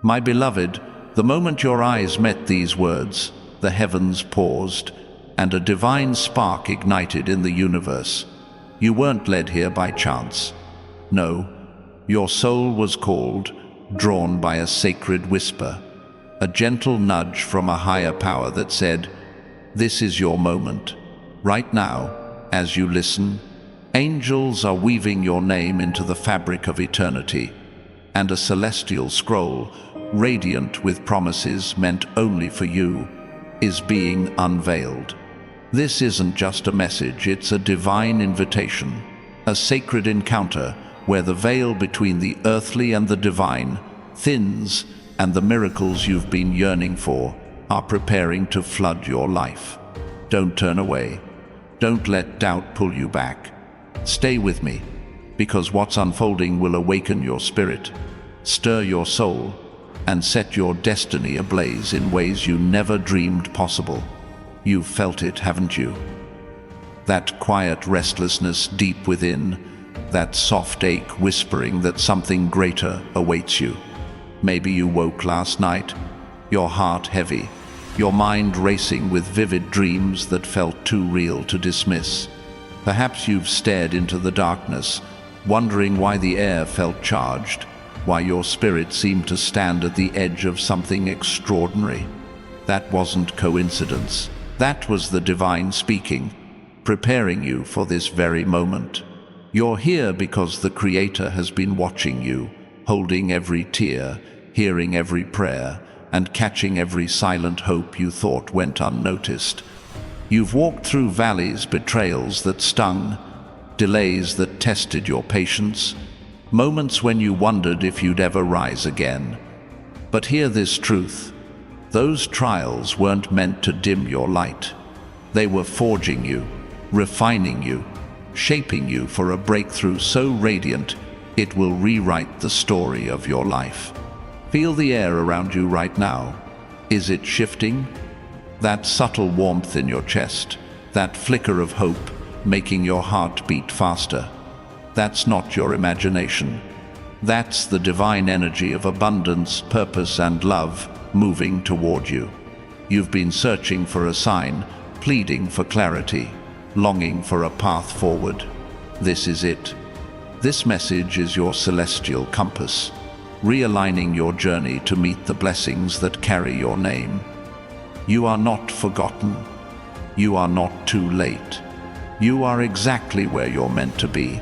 My beloved, the moment your eyes met these words, the heavens paused, and a divine spark ignited in the universe. You weren't led here by chance. No, your soul was called, drawn by a sacred whisper, a gentle nudge from a higher power that said, "This is your moment." Right now, as you listen, angels are weaving your name into the fabric of eternity, and a celestial scroll, radiant with promises meant only for you, is being unveiled. This isn't just a message, it's a divine invitation, a sacred encounter where the veil between the earthly and the divine thins, and the miracles you've been yearning for are preparing to flood your life. Don't turn away. Don't let doubt pull you back. Stay with me, because what's unfolding will awaken your spirit, stir your soul, and set your destiny ablaze in ways you never dreamed possible. You've felt it, haven't you? That quiet restlessness deep within, that soft ache whispering that something greater awaits you. Maybe you woke last night, your heart heavy, your mind racing with vivid dreams that felt too real to dismiss. Perhaps you've stared into the darkness, wondering why the air felt charged, why your spirit seemed to stand at the edge of something extraordinary. That wasn't coincidence. That was the divine speaking, preparing you for this very moment. You're here because the Creator has been watching you, holding every tear, hearing every prayer, and catching every silent hope you thought went unnoticed. You've walked through valleys, betrayals that stung, delays that tested your patience, moments when you wondered if you'd ever rise again. But hear this truth: those trials weren't meant to dim your light. They were forging you, refining you, shaping you for a breakthrough so radiant it will rewrite the story of your life. Feel the air around you right now. Is it shifting? That subtle warmth in your chest, that flicker of hope making your heart beat faster. That's not your imagination. That's the divine energy of abundance, purpose, and love moving toward you. You've been searching for a sign, pleading for clarity, longing for a path forward. This is it. This message is your celestial compass, realigning your journey to meet the blessings that carry your name. You are not forgotten. You are not too late. You are exactly where you're meant to be,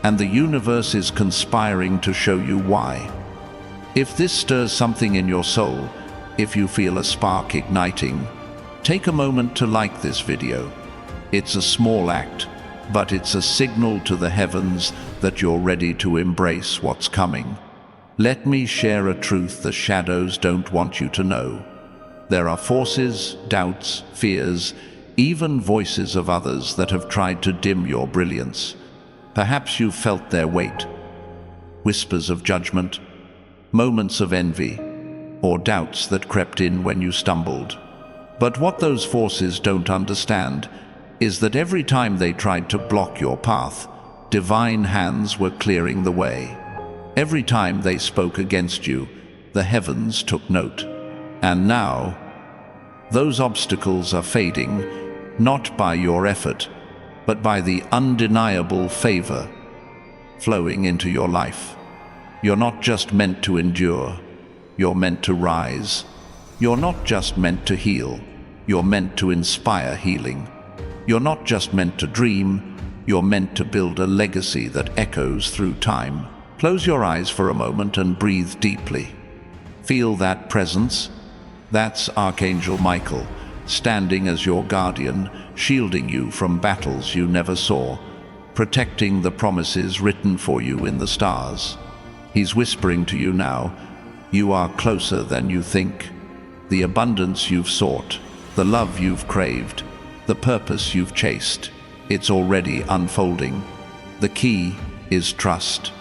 and the universe is conspiring to show you why. If this stirs something in your soul, if you feel a spark igniting, take a moment to like this video. It's a small act, but it's a signal to the heavens that you're ready to embrace what's coming. Let me share a truth the shadows don't want you to know. There are forces, doubts, fears, even voices of others that have tried to dim your brilliance. Perhaps you've felt their weight, whispers of judgment, moments of envy, or doubts that crept in when you stumbled. But what those forces don't understand is that every time they tried to block your path, divine hands were clearing the way. Every time they spoke against you, the heavens took note. And now, those obstacles are fading, not by your effort, but by the undeniable favor flowing into your life. You're not just meant to endure, you're meant to rise. You're not just meant to heal, you're meant to inspire healing. You're not just meant to dream, you're meant to build a legacy that echoes through time. Close your eyes for a moment and breathe deeply. Feel that presence? That's Archangel Michael, standing as your guardian, shielding you from battles you never saw, protecting the promises written for you in the stars. He's whispering to you now, you are closer than you think. The abundance you've sought, the love you've craved, the purpose you've chased, it's already unfolding. The key is trust.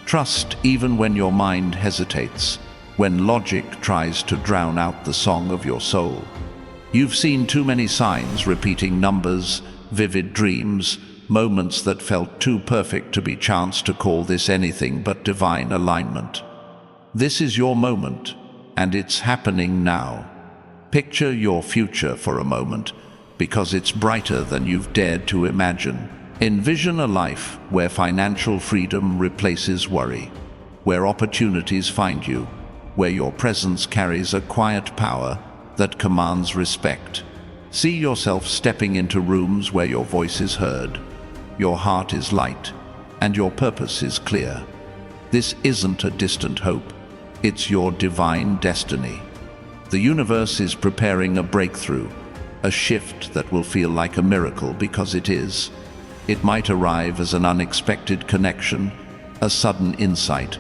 Trust even when your mind hesitates, when logic tries to drown out the song of your soul. You've seen too many signs repeating numbers, vivid dreams, moments that felt too perfect to be chance to call this anything but divine alignment. This is your moment, and it's happening now. Picture your future for a moment, because it's brighter than you've dared to imagine. Envision a life where financial freedom replaces worry, where opportunities find you, where your presence carries a quiet power that commands respect. See yourself stepping into rooms where your voice is heard, your heart is light, and your purpose is clear. This isn't a distant hope, it's your divine destiny. The universe is preparing a breakthrough, a shift that will feel like a miracle because it is. It might arrive as an unexpected connection, a sudden insight,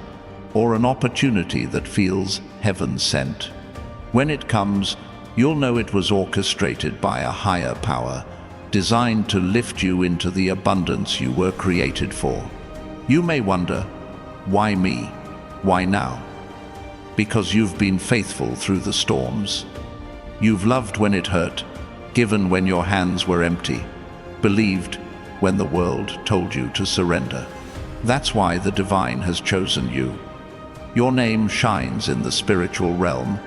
or an opportunity that feels heaven-sent. When it comes, you'll know it was orchestrated by a higher power, designed to lift you into the abundance you were created for. You may wonder, why me? Why now? Because you've been faithful through the storms. You've loved when it hurt, given when your hands were empty, believed when the world told you to surrender. That's why the divine has chosen you. Your name shines in the spiritual realm,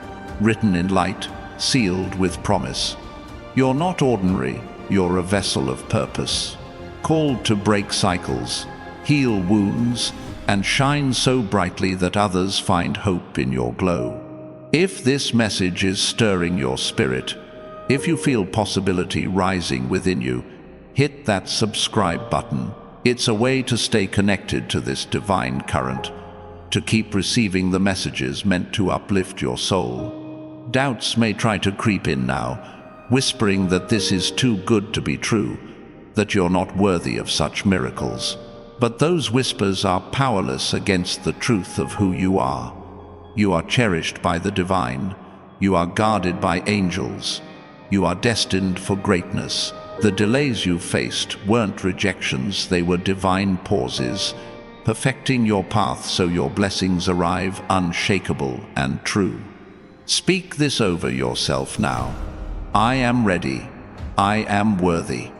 written in light, sealed with promise. You're not ordinary, you're a vessel of purpose, called to break cycles, heal wounds, and shine so brightly that others find hope in your glow. If this message is stirring your spirit, if you feel possibility rising within you, hit that subscribe button. It's a way to stay connected to this divine current, to keep receiving the messages meant to uplift your soul. Doubts may try to creep in now, whispering that this is too good to be true, that you're not worthy of such miracles. But those whispers are powerless against the truth of who you are. You are cherished by the divine. You are guarded by angels. You are destined for greatness. The delays you faced weren't rejections, they were divine pauses, perfecting your path so your blessings arrive unshakable and true. Speak this over yourself now. I am ready. I am worthy.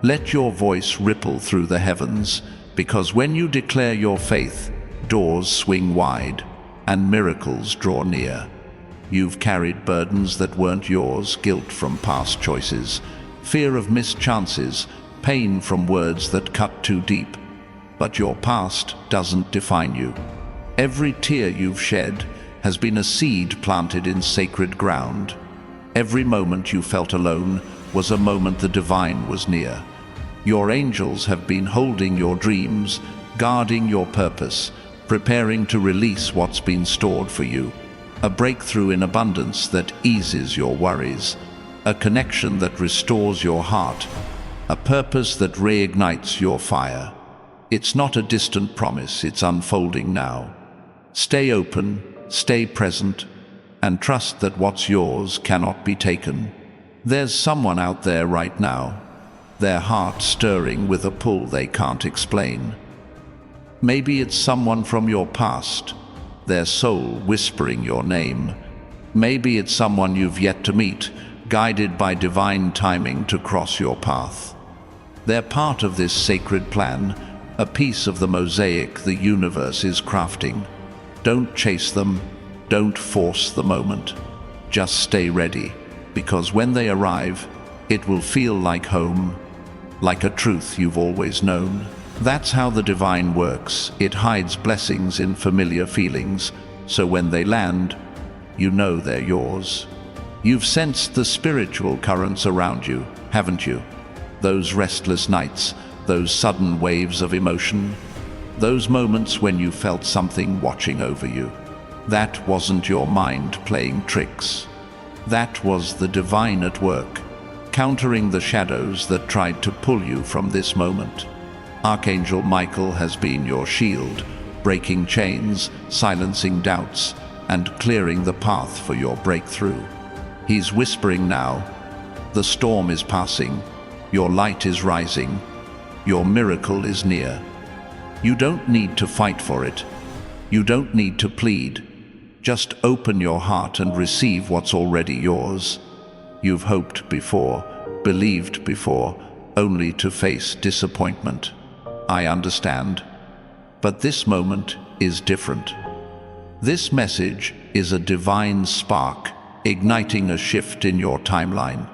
Let your voice ripple through the heavens, because when you declare your faith, doors swing wide and miracles draw near. You've carried burdens that weren't yours, guilt from past choices, fear of missed chances, pain from words that cut too deep. But your past doesn't define you. Every tear you've shed has been a seed planted in sacred ground. Every moment you felt alone was a moment the divine was near. Your angels have been holding your dreams, guarding your purpose, preparing to release what's been stored for you. A breakthrough in abundance that eases your worries, a connection that restores your heart, a purpose that reignites your fire. It's not a distant promise, it's unfolding now. Stay open, stay present, and trust that what's yours cannot be taken. There's someone out there right now, their heart stirring with a pull they can't explain. Maybe it's someone from your past, their soul whispering your name. Maybe it's someone you've yet to meet, guided by divine timing to cross your path. They're part of this sacred plan, a piece of the mosaic the universe is crafting. Don't chase them, don't force the moment. Just stay ready, because when they arrive, it will feel like home, like a truth you've always known. That's how the divine works. It hides blessings in familiar feelings, so when they land, you know they're yours. You've sensed the spiritual currents around you, haven't you? Those restless nights, those sudden waves of emotion, those moments when you felt something watching over you. That wasn't your mind playing tricks. That was the divine at work, countering the shadows that tried to pull you from this moment. Archangel Michael has been your shield, breaking chains, silencing doubts, and clearing the path for your breakthrough. He's whispering now, the storm is passing, your light is rising, your miracle is near. You don't need to fight for it. You don't need to plead. Just open your heart and receive what's already yours. You've hoped before, believed before, only to face disappointment. I understand. But this moment is different. This message is a divine spark, igniting a shift in your timeline.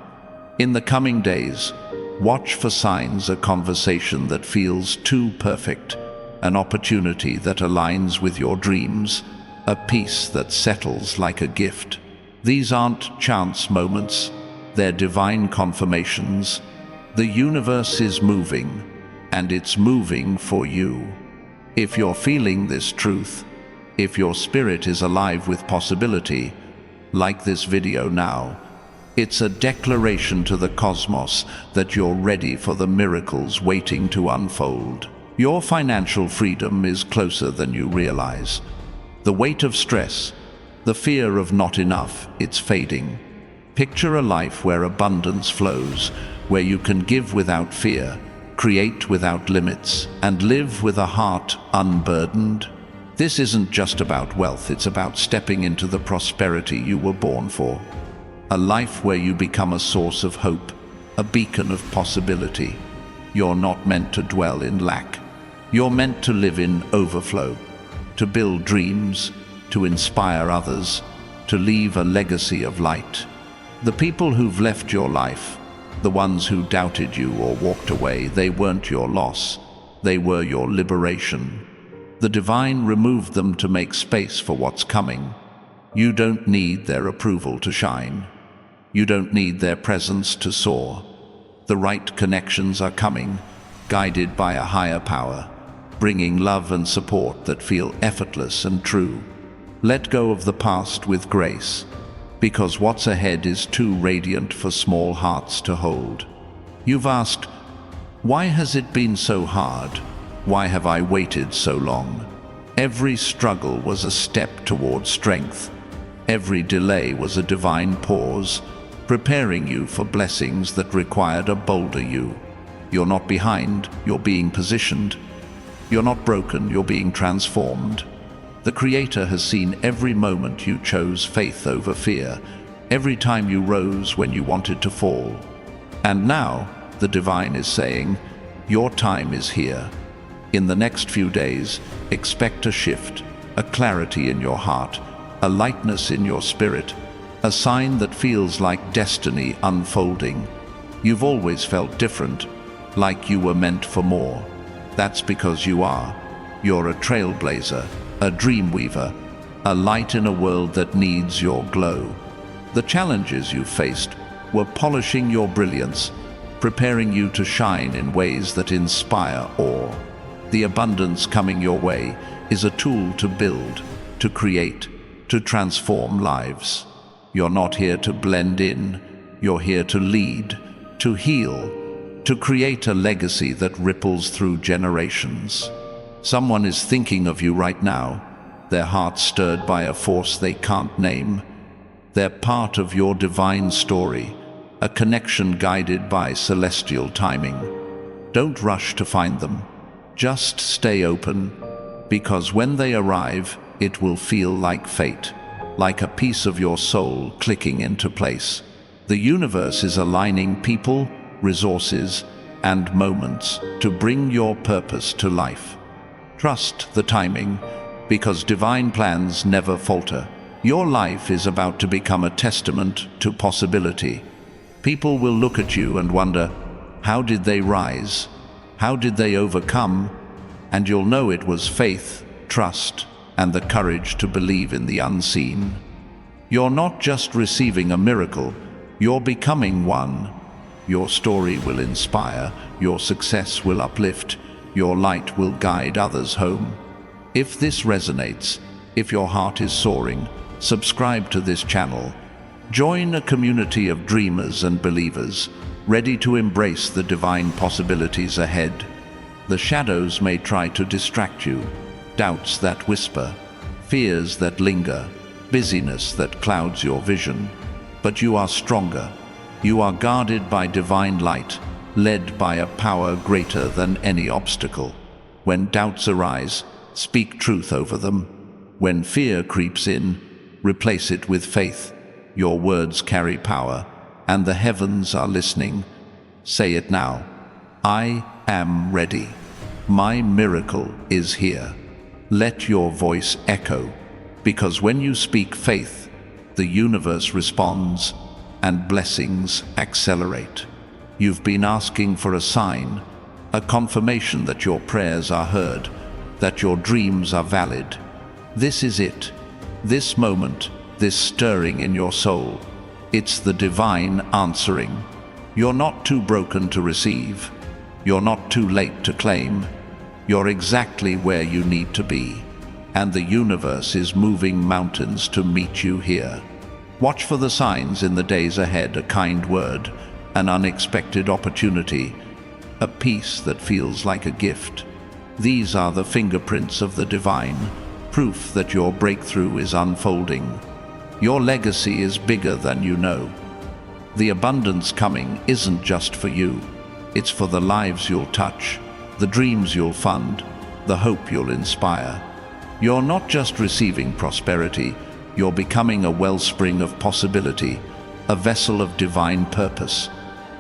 In the coming days, watch for signs, a conversation that feels too perfect, an opportunity that aligns with your dreams, a peace that settles like a gift. These aren't chance moments, they're divine confirmations. The universe is moving, and it's moving for you. If you're feeling this truth, if your spirit is alive with possibility, like this video now, it's a declaration to the cosmos that you're ready for the miracles waiting to unfold. Your financial freedom is closer than you realize. The weight of stress, the fear of not enough, it's fading. Picture a life where abundance flows, where you can give without fear, create without limits, and live with a heart unburdened. This isn't just about wealth, it's about stepping into the prosperity you were born for. A life where you become a source of hope, a beacon of possibility. You're not meant to dwell in lack. You're meant to live in overflow, to build dreams, to inspire others, to leave a legacy of light. The people who've left your life, the ones who doubted you or walked away, they weren't your loss, they were your liberation. The divine removed them to make space for what's coming. You don't need their approval to shine. You don't need their presence to soar. The right connections are coming, guided by a higher power, bringing love and support that feel effortless and true. Let go of the past with grace, because what's ahead is too radiant for small hearts to hold. You've asked, why has it been so hard? Why have I waited so long? Every struggle was a step toward strength. Every delay was a divine pause, preparing you for blessings that required a bolder you. You're not behind, you're being positioned. You're not broken, you're being transformed. The Creator has seen every moment you chose faith over fear, every time you rose when you wanted to fall. And now, the Divine is saying, your time is here. In the next few days, expect a shift, a clarity in your heart, a lightness in your spirit, a sign that feels like destiny unfolding. You've always felt different, like you were meant for more. That's because you are. You're a trailblazer, a dream weaver, a light in a world that needs your glow. The challenges you faced were polishing your brilliance, preparing you to shine in ways that inspire awe. The abundance coming your way is a tool to build, to create, to transform lives. You're not here to blend in, you're here to lead, to heal, to create a legacy that ripples through generations. Someone is thinking of you right now, their heart stirred by a force they can't name. They're part of your divine story, a connection guided by celestial timing. Don't rush to find them. Just stay open, because when they arrive, it will feel like fate, like a piece of your soul clicking into place. The universe is aligning people, resources, and moments to bring your purpose to life. Trust the timing, because divine plans never falter. Your life is about to become a testament to possibility. People will look at you and wonder, how did they rise? How did they overcome? And you'll know it was faith, trust, and the courage to believe in the unseen. You're not just receiving a miracle, you're becoming one. Your story will inspire, your success will uplift, your light will guide others home. If this resonates, if your heart is soaring, subscribe to this channel. Join a community of dreamers and believers, ready to embrace the divine possibilities ahead. The shadows may try to distract you, doubts that whisper, fears that linger, busyness that clouds your vision. But you are stronger. You are guarded by divine light, led by a power greater than any obstacle. When doubts arise, speak truth over them. When fear creeps in, replace it with faith. Your words carry power, and the heavens are listening. Say it now. I am ready. My miracle is here. Let your voice echo. Because when you speak faith, the universe responds and blessings accelerate. You've been asking for a sign, a confirmation that your prayers are heard, that your dreams are valid. This is it. This moment, this stirring in your soul. It's the divine answering. You're not too broken to receive. You're not too late to claim. You're exactly where you need to be. And the universe is moving mountains to meet you here. Watch for the signs in the days ahead, a kind word, an unexpected opportunity, a peace that feels like a gift. These are the fingerprints of the divine, proof that your breakthrough is unfolding. Your legacy is bigger than you know. The abundance coming isn't just for you. It's for the lives you'll touch, the dreams you'll fund, the hope you'll inspire. You're not just receiving prosperity, you're becoming a wellspring of possibility, a vessel of divine purpose.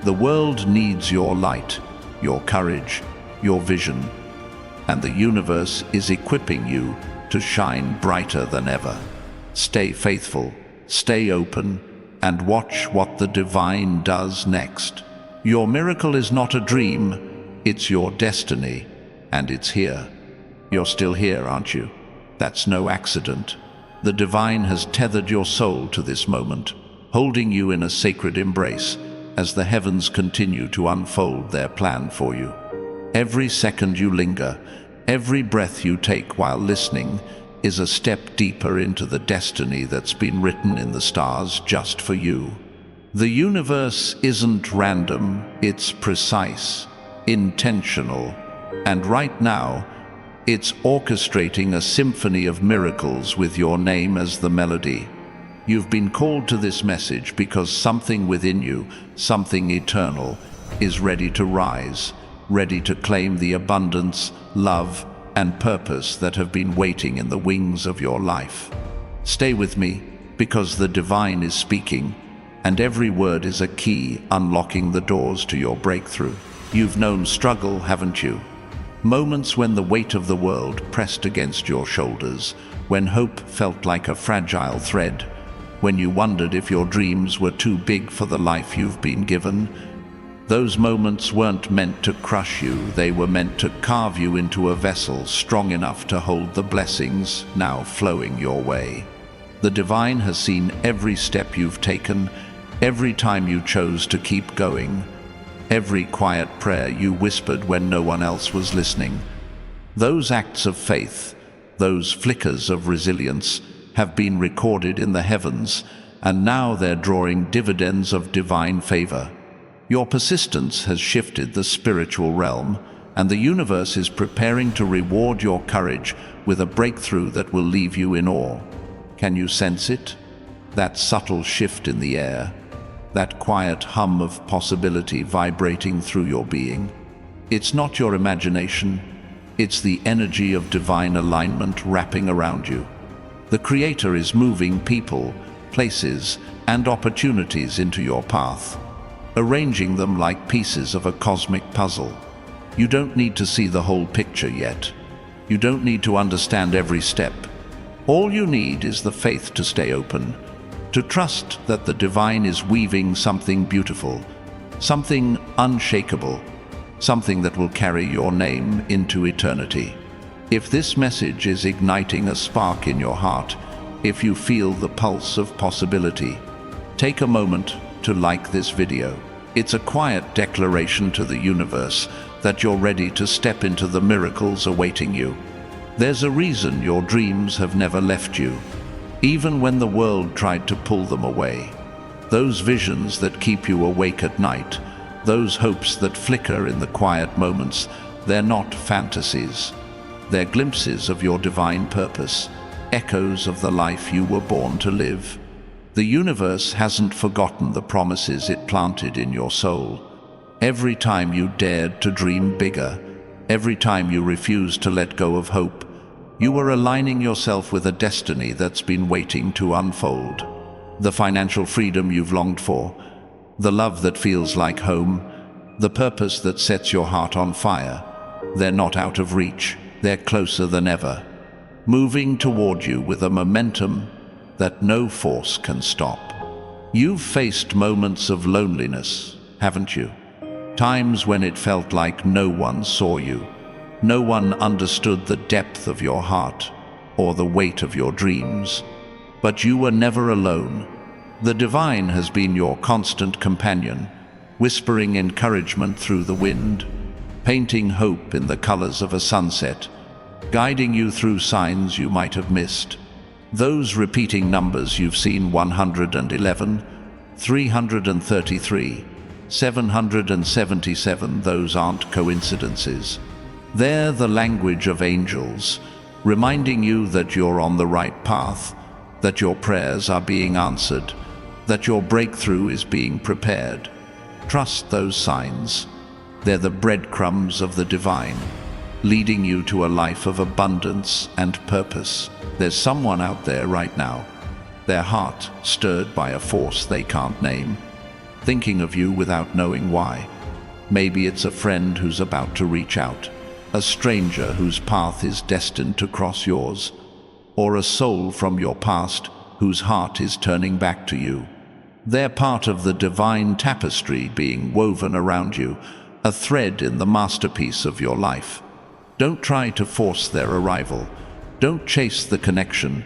The world needs your light, your courage, your vision, and the universe is equipping you to shine brighter than ever. Stay faithful, stay open, and watch what the divine does next. Your miracle is not a dream, it's your destiny, and it's here. You're still here, aren't you? That's no accident. The divine has tethered your soul to this moment, holding you in a sacred embrace as the heavens continue to unfold their plan for you. Every second you linger, every breath you take while listening, is a step deeper into the destiny that's been written in the stars just for you. The universe isn't random, it's precise, intentional, and right now, it's orchestrating a symphony of miracles with your name as the melody. You've been called to this message because something within you, something eternal, is ready to rise, ready to claim the abundance, love, and purpose that have been waiting in the wings of your life. Stay with me, because the divine is speaking, and every word is a key unlocking the doors to your breakthrough. You've known struggle, haven't you? Moments when the weight of the world pressed against your shoulders, when hope felt like a fragile thread, when you wondered if your dreams were too big for the life you've been given. Those moments weren't meant to crush you, they were meant to carve you into a vessel strong enough to hold the blessings now flowing your way. The divine has seen every step you've taken, every time you chose to keep going, every quiet prayer you whispered when no one else was listening. Those acts of faith, those flickers of resilience, have been recorded in the heavens, and now they're drawing dividends of divine favor. Your persistence has shifted the spiritual realm, and the universe is preparing to reward your courage with a breakthrough that will leave you in awe. Can you sense it? That subtle shift in the air, that quiet hum of possibility vibrating through your being. It's not your imagination, it's the energy of divine alignment wrapping around you. The Creator is moving people, places, and opportunities into your path, arranging them like pieces of a cosmic puzzle. You don't need to see the whole picture yet. You don't need to understand every step. All you need is the faith to stay open, to trust that the divine is weaving something beautiful, something unshakable, something that will carry your name into eternity. If this message is igniting a spark in your heart, if you feel the pulse of possibility, take a moment to like this video. It's a quiet declaration to the universe that you're ready to step into the miracles awaiting you. There's a reason your dreams have never left you, even when the world tried to pull them away. Those visions that keep you awake at night, those hopes that flicker in the quiet moments, they're not fantasies. They're glimpses of your divine purpose, echoes of the life you were born to live. The universe hasn't forgotten the promises it planted in your soul. Every time you dared to dream bigger, every time you refused to let go of hope, you were aligning yourself with a destiny that's been waiting to unfold. The financial freedom you've longed for, the love that feels like home, the purpose that sets your heart on fire, they're not out of reach, they're closer than ever. moving toward you with a momentum that no force can stop. You've faced moments of loneliness, haven't you? Times when it felt like no one saw you. No one understood the depth of your heart or the weight of your dreams. But you were never alone. The divine has been your constant companion, whispering encouragement through the wind, painting hope in the colors of a sunset, guiding you through signs you might have missed. Those repeating numbers you've seen: 111, 333, 777, those aren't coincidences. They're the language of angels, reminding you that you're on the right path, that your prayers are being answered, that your breakthrough is being prepared. Trust those signs. They're the breadcrumbs of the divine, leading you to a life of abundance and purpose. There's someone out there right now, their heart stirred by a force they can't name, thinking of you without knowing why. Maybe it's a friend who's about to reach out, a stranger whose path is destined to cross yours, or a soul from your past whose heart is turning back to you. They're part of the divine tapestry being woven around you, a thread in the masterpiece of your life. Don't try to force their arrival. Don't chase the connection.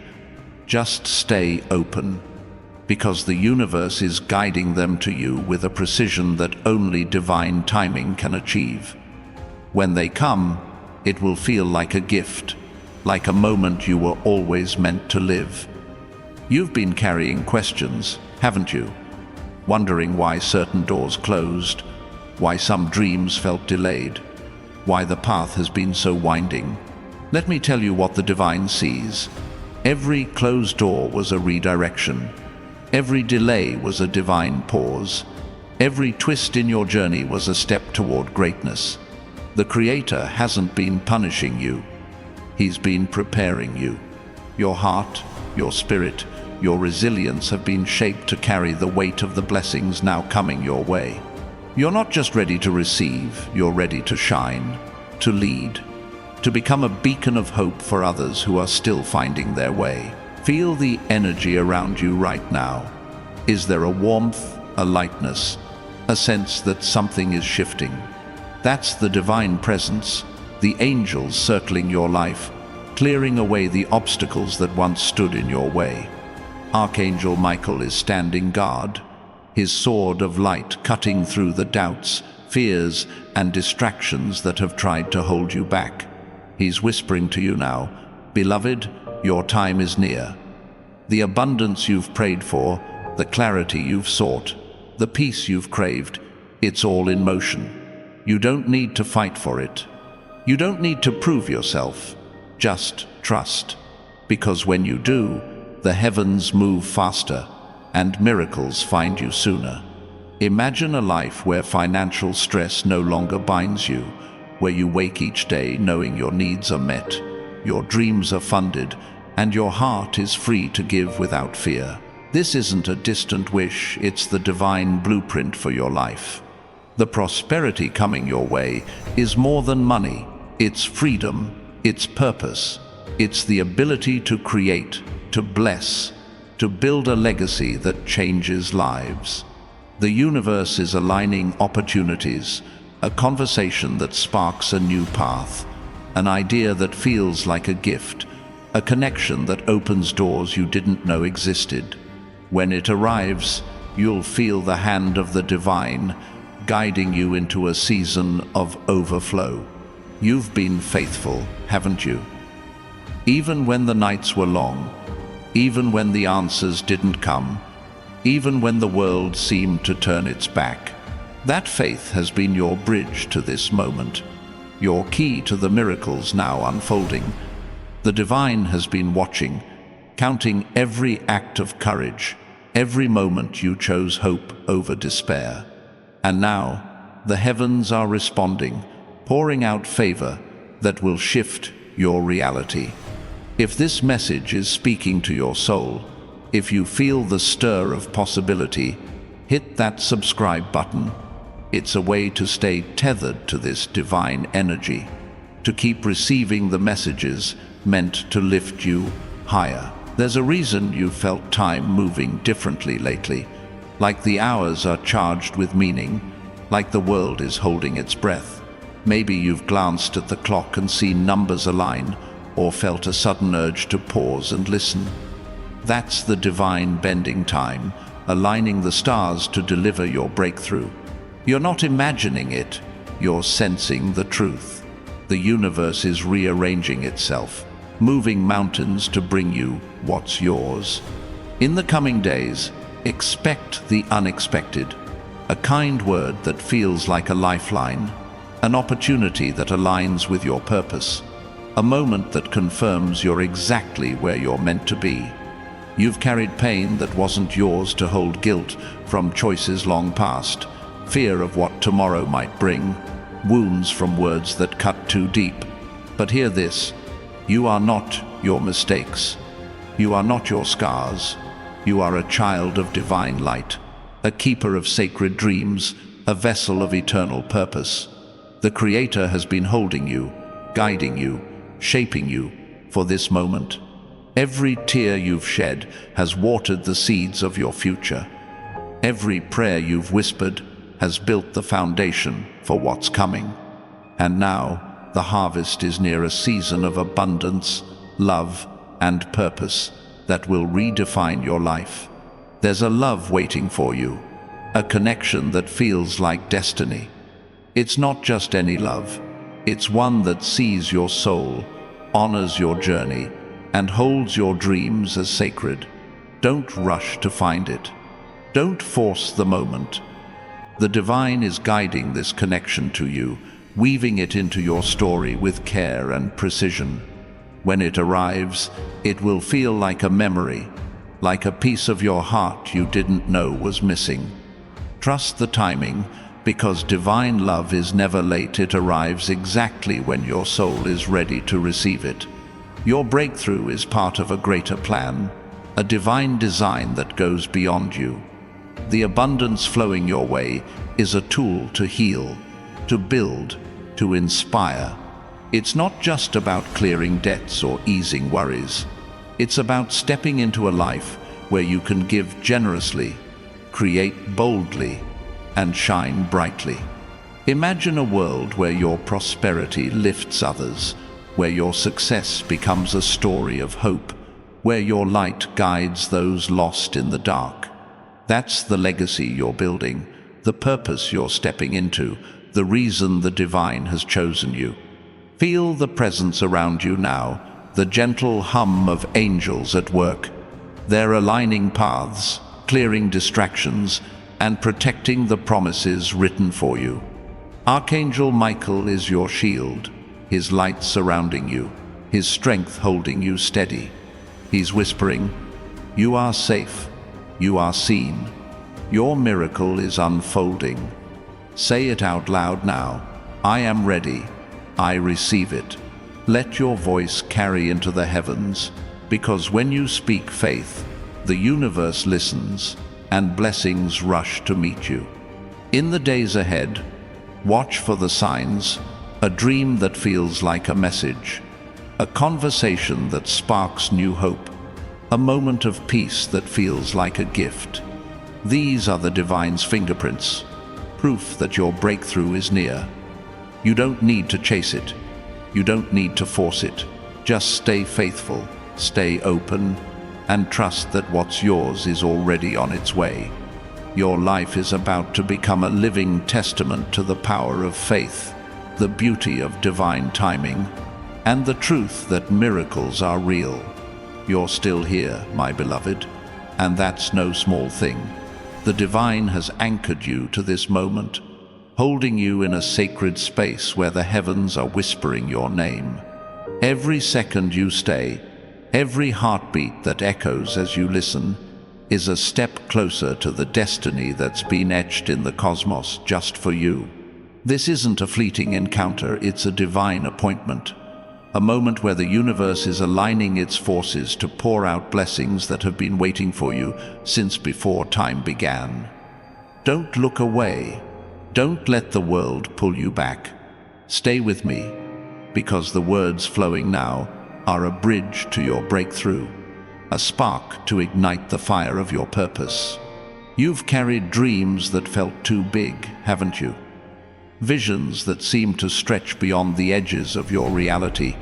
Just stay open, because the universe is guiding them to you with a precision that only divine timing can achieve. When they come, it will feel like a gift, like a moment you were always meant to live. You've been carrying questions, haven't you? Wondering why certain doors closed, why some dreams felt delayed, why the path has been so winding. Let me tell you what the divine sees. Every closed door was a redirection. Every delay was a divine pause. Every twist in your journey was a step toward greatness. The Creator hasn't been punishing you. He's been preparing you. Your heart, your spirit, your resilience have been shaped to carry the weight of the blessings now coming your way. You're not just ready to receive, you're ready to shine, to lead, to become a beacon of hope for others who are still finding their way. Feel the energy around you right now. Is there a warmth, a lightness, a sense that something is shifting? That's the divine presence, the angels circling your life, clearing away the obstacles that once stood in your way. Archangel Michael is standing guard, his sword of light cutting through the doubts, fears, and distractions that have tried to hold you back. He's whispering to you now, "Beloved, your time is near." The abundance you've prayed for, the clarity you've sought, the peace you've craved, it's all in motion. You don't need to fight for it. You don't need to prove yourself. Just trust. Because when you do, the heavens move faster and miracles find you sooner. Imagine a life where financial stress no longer binds you, where you wake each day knowing your needs are met, your dreams are funded, and your heart is free to give without fear. This isn't a distant wish, it's the divine blueprint for your life. The prosperity coming your way is more than money. It's freedom, it's purpose, it's the ability to create, to bless, to build a legacy that changes lives. The universe is aligning opportunities, a conversation that sparks a new path, an idea that feels like a gift, a connection that opens doors you didn't know existed. When it arrives, you'll feel the hand of the divine guiding you into a season of overflow. You've been faithful, haven't you? Even when the nights were long, even when the answers didn't come, even when the world seemed to turn its back. That faith has been your bridge to this moment, your key to the miracles now unfolding. The divine has been watching, counting every act of courage, every moment you chose hope over despair. And now, the heavens are responding, pouring out favor that will shift your reality. If this message is speaking to your soul, if you feel the stir of possibility, hit that subscribe button. It's a way to stay tethered to this divine energy, to keep receiving the messages meant to lift you higher. There's a reason you've felt time moving differently lately, like the hours are charged with meaning, like the world is holding its breath. Maybe you've glanced at the clock and seen numbers align, or felt a sudden urge to pause and listen. That's the divine bending time, aligning the stars to deliver your breakthrough. You're not imagining it, you're sensing the truth. The universe is rearranging itself, moving mountains to bring you what's yours. In the coming days, expect the unexpected, a kind word that feels like a lifeline, an opportunity that aligns with your purpose, a moment that confirms you're exactly where you're meant to be. You've carried pain that wasn't yours to hold, guilt from choices long past, fear of what tomorrow might bring, wounds from words that cut too deep. But hear this, you are not your mistakes. You are not your scars. You are a child of divine light, a keeper of sacred dreams, a vessel of eternal purpose. The Creator has been holding you, guiding you, shaping you for this moment. Every tear you've shed has watered the seeds of your future. Every prayer you've whispered has built the foundation for what's coming. And now, the harvest is near, a season of abundance, love, and purpose that will redefine your life. There's a love waiting for you, a connection that feels like destiny. It's not just any love. It's one that sees your soul, honors your journey, and holds your dreams as sacred. Don't rush to find it. Don't force the moment. The divine is guiding this connection to you, weaving it into your story with care and precision. When it arrives, it will feel like a memory, like a piece of your heart you didn't know was missing. Trust the timing, because divine love is never late. It arrives exactly when your soul is ready to receive it. Your breakthrough is part of a greater plan, a divine design that goes beyond you. The abundance flowing your way is a tool to heal, to build, to inspire. It's not just about clearing debts or easing worries. It's about stepping into a life where you can give generously, create boldly, and shine brightly. Imagine a world where your prosperity lifts others, where your success becomes a story of hope, where your light guides those lost in the dark. That's the legacy you're building, the purpose you're stepping into, the reason the divine has chosen you. Feel the presence around you now, the gentle hum of angels at work. They're aligning paths, clearing distractions, and protecting the promises written for you. Archangel Michael is your shield, his light surrounding you, his strength holding you steady. He's whispering, "You are safe, you are seen, your miracle is unfolding." Say it out loud now, "I am ready, I receive it." Let your voice carry into the heavens, because when you speak faith, the universe listens, and blessings rush to meet you. In the days ahead, watch for the signs, a dream that feels like a message, a conversation that sparks new hope, a moment of peace that feels like a gift. These are the divine's fingerprints, proof that your breakthrough is near. You don't need to chase it. You don't need to force it. Just stay faithful, stay open, and trust that what's yours is already on its way. Your life is about to become a living testament to the power of faith, the beauty of divine timing, and the truth that miracles are real. You're still here, my beloved, and that's no small thing. The divine has anchored you to this moment, holding you in a sacred space where the heavens are whispering your name. Every second you stay, every heartbeat that echoes as you listen, is a step closer to the destiny that's been etched in the cosmos just for you. This isn't a fleeting encounter, it's a divine appointment. A moment where the universe is aligning its forces to pour out blessings that have been waiting for you since before time began. Don't look away. Don't let the world pull you back. Stay with me, because the words flowing now are a bridge to your breakthrough, a spark to ignite the fire of your purpose. You've carried dreams that felt too big, haven't you? Visions that seemed to stretch beyond the edges of your reality,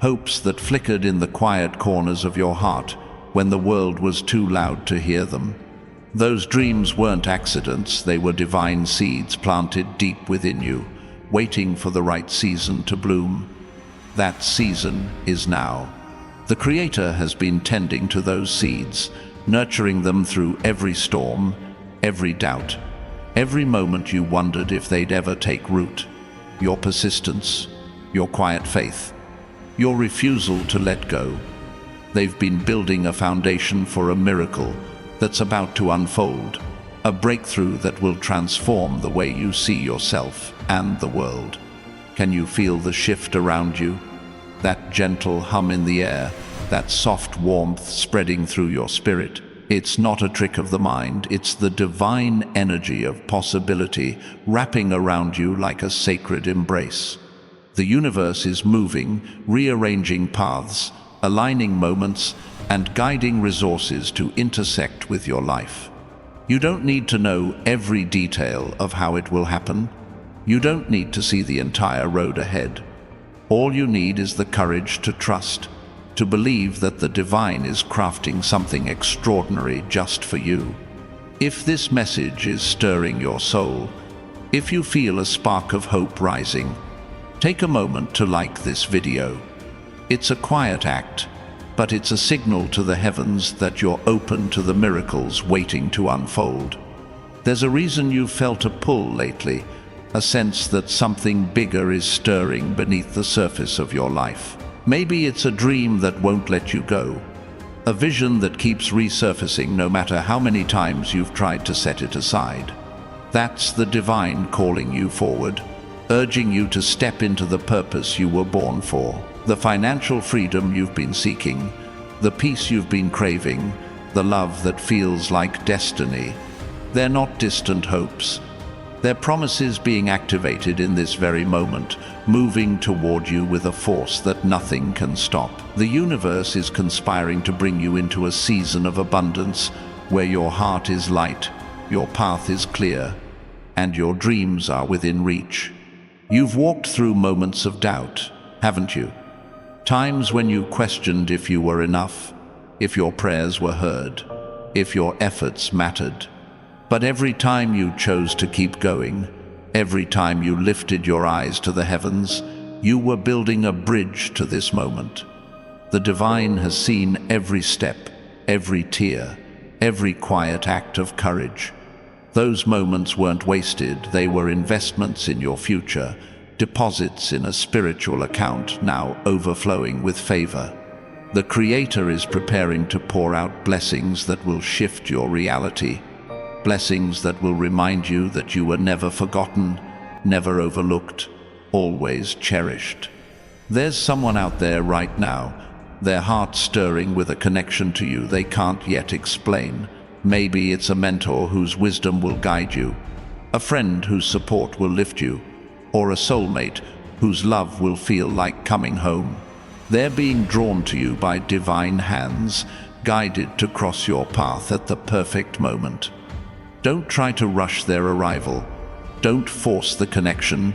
hopes that flickered in the quiet corners of your heart when the world was too loud to hear them. Those dreams weren't accidents, they were divine seeds planted deep within you, waiting for the right season to bloom. That season is now. The Creator has been tending to those seeds, nurturing them through every storm, every doubt, every moment you wondered if they'd ever take root. Your persistence, your quiet faith, your refusal to let go. They've been building a foundation for a miracle that's about to unfold, a breakthrough that will transform the way you see yourself and the world. Can you feel the shift around you? That gentle hum in the air, that soft warmth spreading through your spirit. It's not a trick of the mind, it's the divine energy of possibility wrapping around you like a sacred embrace. The universe is moving, rearranging paths, aligning moments, and guiding resources to intersect with your life. You don't need to know every detail of how it will happen. You don't need to see the entire road ahead. All you need is the courage to trust, to believe that the divine is crafting something extraordinary just for you. If this message is stirring your soul, if you feel a spark of hope rising, take a moment to like this video. It's a quiet act, but it's a signal to the heavens that you're open to the miracles waiting to unfold. There's a reason you've felt a pull lately, a sense that something bigger is stirring beneath the surface of your life. Maybe it's a dream that won't let you go, a vision that keeps resurfacing no matter how many times you've tried to set it aside. That's the divine calling you forward, urging you to step into the purpose you were born for, the financial freedom you've been seeking, the peace you've been craving, the love that feels like destiny. They're not distant hopes. They're promises being activated in this very moment, moving toward you with a force that nothing can stop. The universe is conspiring to bring you into a season of abundance where your heart is light, your path is clear, and your dreams are within reach. You've walked through moments of doubt, haven't you? Times when you questioned if you were enough, if your prayers were heard, if your efforts mattered. But every time you chose to keep going, every time you lifted your eyes to the heavens, you were building a bridge to this moment. The divine has seen every step, every tear, every quiet act of courage. Those moments weren't wasted, they were investments in your future, deposits in a spiritual account now overflowing with favor. The Creator is preparing to pour out blessings that will shift your reality. Blessings that will remind you that you were never forgotten, never overlooked, always cherished. There's someone out there right now, their heart stirring with a connection to you they can't yet explain. Maybe it's a mentor whose wisdom will guide you, a friend whose support will lift you, or a soulmate whose love will feel like coming home. They're being drawn to you by divine hands, guided to cross your path at the perfect moment. Don't try to rush their arrival. Don't force the connection.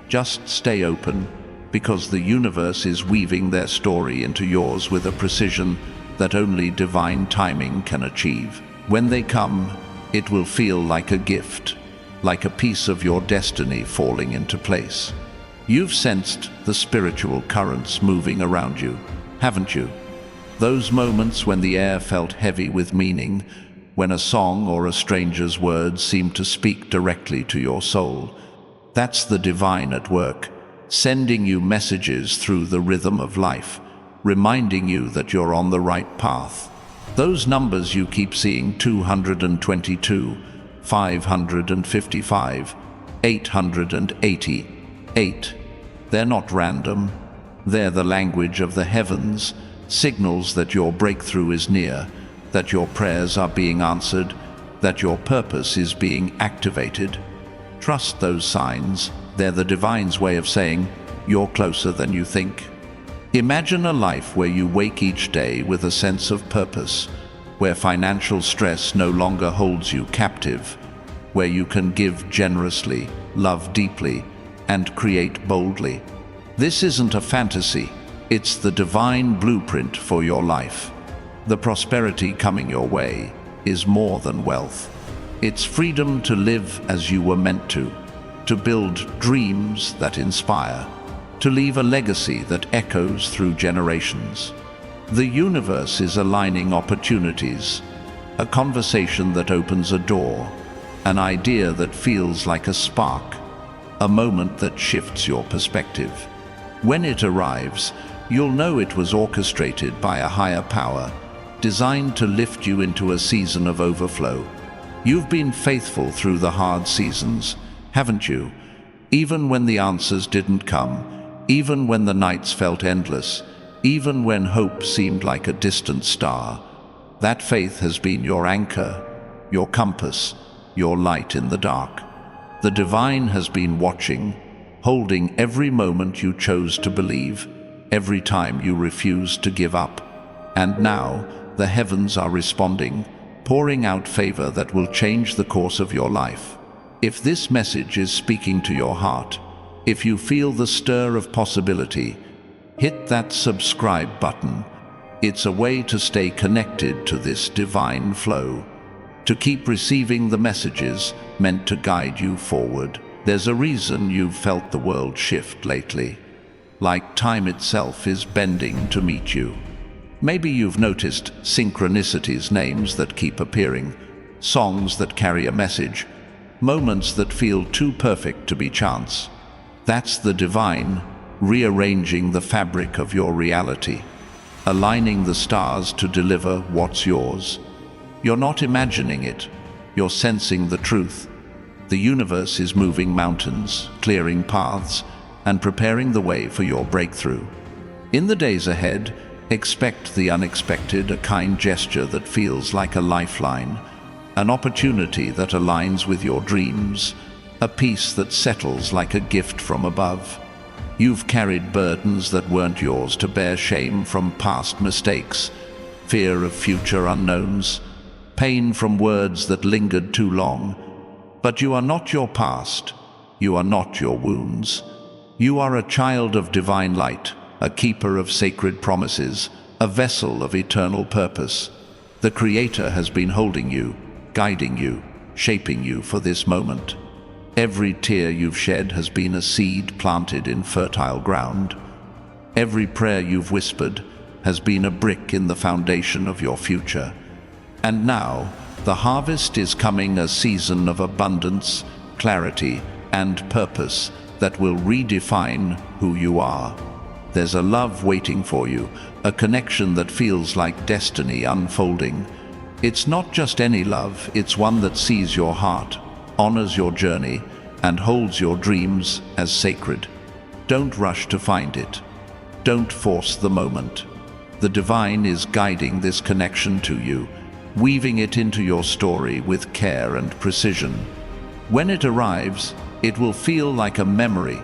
Just stay open, because the universe is weaving their story into yours with a precision that only divine timing can achieve. When they come, it will feel like a gift, like a piece of your destiny falling into place. You've sensed the spiritual currents moving around you, haven't you? Those moments when the air felt heavy with meaning, when a song or a stranger's words seemed to speak directly to your soul. That's the divine at work, sending you messages through the rhythm of life, reminding you that you're on the right path. Those numbers you keep seeing, 222, 555, 888, they're not random. They're the language of the heavens, signals that your breakthrough is near, that your prayers are being answered, that your purpose is being activated. Trust those signs. They're the divine's way of saying, you're closer than you think. Imagine a life where you wake each day with a sense of purpose, where financial stress no longer holds you captive, where you can give generously, love deeply, and create boldly. This isn't a fantasy, it's the divine blueprint for your life. The prosperity coming your way is more than wealth. It's freedom to live as you were meant to build dreams that inspire, to leave a legacy that echoes through generations. The universe is aligning opportunities, a conversation that opens a door, an idea that feels like a spark, a moment that shifts your perspective. When it arrives, you'll know it was orchestrated by a higher power, designed to lift you into a season of overflow. You've been faithful through the hard seasons, haven't you? Even when the answers didn't come, even when the nights felt endless, even when hope seemed like a distant star. That faith has been your anchor, your compass, your light in the dark. The divine has been watching, holding every moment you chose to believe, every time you refused to give up. And now, the heavens are responding, pouring out favor that will change the course of your life. If this message is speaking to your heart, if you feel the stir of possibility, hit that subscribe button. It's a way to stay connected to this divine flow, to keep receiving the messages meant to guide you forward. There's a reason you've felt the world shift lately, like time itself is bending to meet you. Maybe you've noticed synchronicities, names that keep appearing, songs that carry a message, moments that feel too perfect to be chance. That's the divine, rearranging the fabric of your reality, aligning the stars to deliver what's yours. You're not imagining it, you're sensing the truth. The universe is moving mountains, clearing paths, and preparing the way for your breakthrough. In the days ahead, expect the unexpected, a kind gesture that feels like a lifeline, an opportunity that aligns with your dreams, a peace that settles like a gift from above. You've carried burdens that weren't yours to bear, shame from past mistakes, fear of future unknowns, pain from words that lingered too long. But you are not your past, you are not your wounds. You are a child of divine light, a keeper of sacred promises, a vessel of eternal purpose. The Creator has been holding you, guiding you, shaping you for this moment. Every tear you've shed has been a seed planted in fertile ground. Every prayer you've whispered has been a brick in the foundation of your future. And now, the harvest is coming, a season of abundance, clarity, and purpose that will redefine who you are. There's a love waiting for you, a connection that feels like destiny unfolding. It's not just any love, it's one that sees your heart, honors your journey, and holds your dreams as sacred. Don't rush to find it. Don't force the moment. The divine is guiding this connection to you, weaving it into your story with care and precision. When it arrives, it will feel like a memory,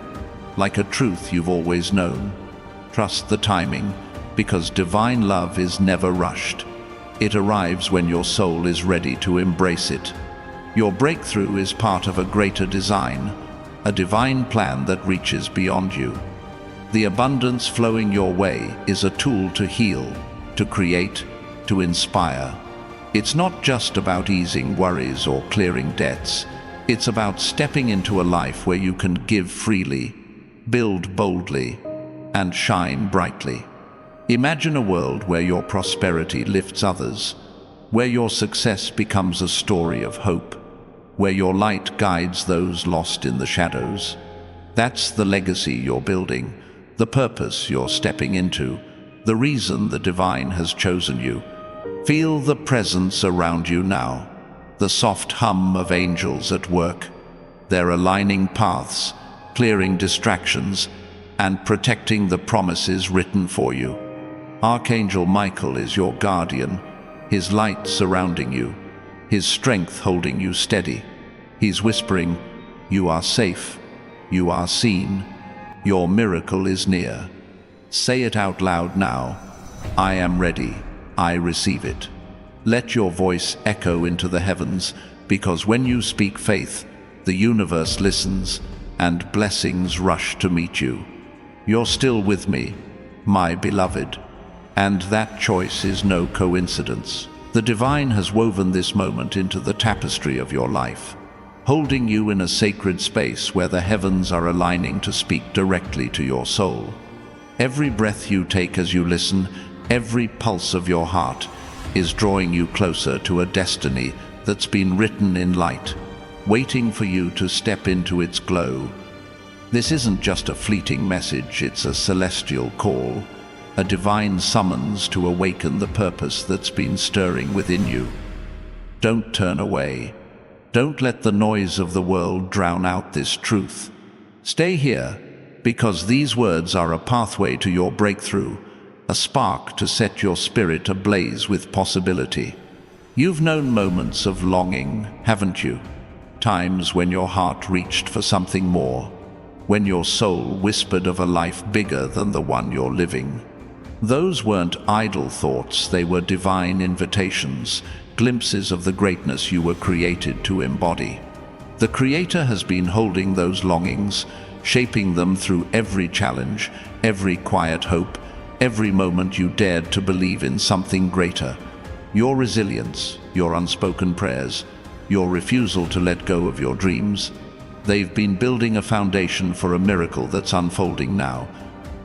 like a truth you've always known. Trust the timing, because divine love is never rushed. It arrives when your soul is ready to embrace it. Your breakthrough is part of a greater design, a divine plan that reaches beyond you. The abundance flowing your way is a tool to heal, to create, to inspire. It's not just about easing worries or clearing debts. It's about stepping into a life where you can give freely, build boldly, and shine brightly. Imagine a world where your prosperity lifts others, where your success becomes a story of hope, where your light guides those lost in the shadows. That's the legacy you're building, the purpose you're stepping into, the reason the divine has chosen you. Feel the presence around you now, the soft hum of angels at work. They're aligning paths, clearing distractions, and protecting the promises written for you. Archangel Michael is your guardian, his light surrounding you, his strength holding you steady. He's whispering, "You are safe, you are seen, your miracle is near." Say it out loud now. I am ready. I receive it. Let your voice echo into the heavens, because when you speak faith, the universe listens and blessings rush to meet you. You're still with me, my beloved, and that choice is no coincidence. The divine has woven this moment into the tapestry of your life, holding you in a sacred space where the heavens are aligning to speak directly to your soul. Every breath you take as you listen, every pulse of your heart, is drawing you closer to a destiny that's been written in light, waiting for you to step into its glow. This isn't just a fleeting message, it's a celestial call, a divine summons to awaken the purpose that's been stirring within you. Don't turn away. Don't let the noise of the world drown out this truth. Stay here, because these words are a pathway to your breakthrough, a spark to set your spirit ablaze with possibility. You've known moments of longing, haven't you? Times when your heart reached for something more, when your soul whispered of a life bigger than the one you're living. Those weren't idle thoughts, they were divine invitations, glimpses of the greatness you were created to embody. The Creator has been holding those longings, shaping them through every challenge, every quiet hope, every moment you dared to believe in something greater. Your resilience, your unspoken prayers, your refusal to let go of your dreams, they've been building a foundation for a miracle that's unfolding now,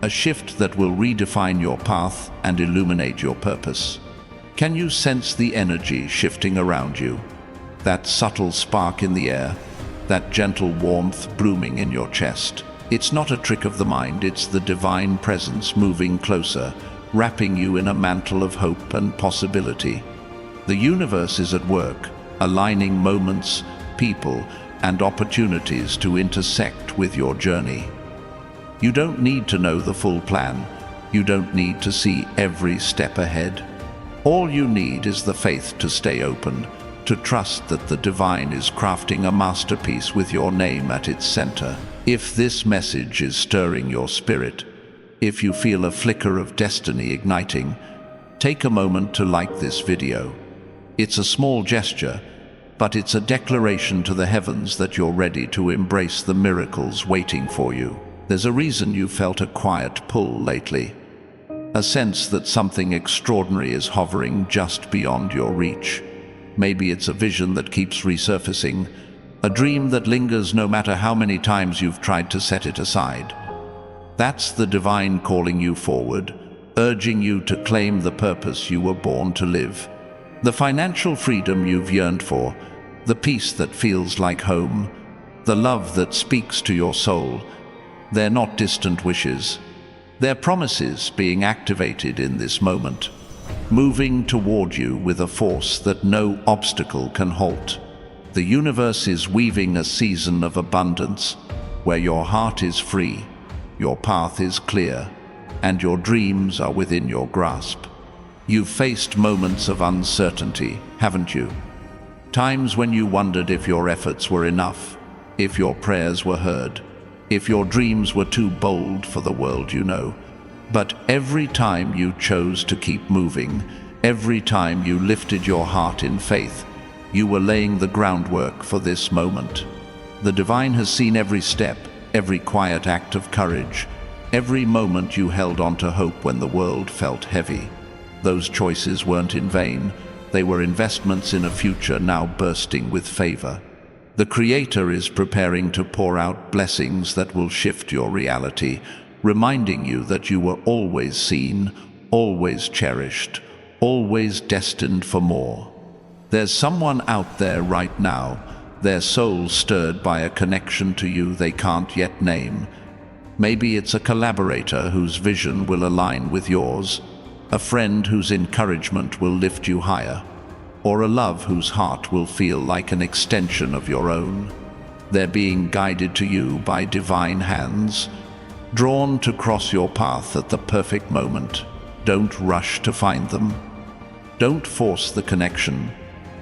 a shift that will redefine your path and illuminate your purpose. Can you sense the energy shifting around you? That subtle spark in the air, that gentle warmth blooming in your chest. It's not a trick of the mind, it's the divine presence moving closer, wrapping you in a mantle of hope and possibility. The universe is at work, aligning moments, people, and opportunities to intersect with your journey. You don't need to know the full plan. You don't need to see every step ahead. All you need is the faith to stay open, to trust that the divine is crafting a masterpiece with your name at its center. If this message is stirring your spirit, if you feel a flicker of destiny igniting, take a moment to like this video. It's a small gesture, but it's a declaration to the heavens that you're ready to embrace the miracles waiting for you. There's a reason you felt a quiet pull lately, a sense that something extraordinary is hovering just beyond your reach. Maybe it's a vision that keeps resurfacing, a dream that lingers no matter how many times you've tried to set it aside. That's the divine calling you forward, urging you to claim the purpose you were born to live. The financial freedom you've yearned for, the peace that feels like home, the love that speaks to your soul. They're not distant wishes. They're promises being activated in this moment, moving toward you with a force that no obstacle can halt. The universe is weaving a season of abundance where your heart is free, your path is clear, and your dreams are within your grasp. You've faced moments of uncertainty, haven't you? Times when you wondered if your efforts were enough, if your prayers were heard, if your dreams were too bold for the world you know. But every time you chose to keep moving, every time you lifted your heart in faith, you were laying the groundwork for this moment. The divine has seen every step, every quiet act of courage, every moment you held on to hope when the world felt heavy. Those choices weren't in vain. They were investments in a future now bursting with favor. The Creator is preparing to pour out blessings that will shift your reality, reminding you that you were always seen, always cherished, always destined for more. There's someone out there right now, their soul stirred by a connection to you they can't yet name. Maybe it's a collaborator whose vision will align with yours, a friend whose encouragement will lift you higher, or a love whose heart will feel like an extension of your own. They're being guided to you by divine hands, drawn to cross your path at the perfect moment. Don't rush to find them. Don't force the connection.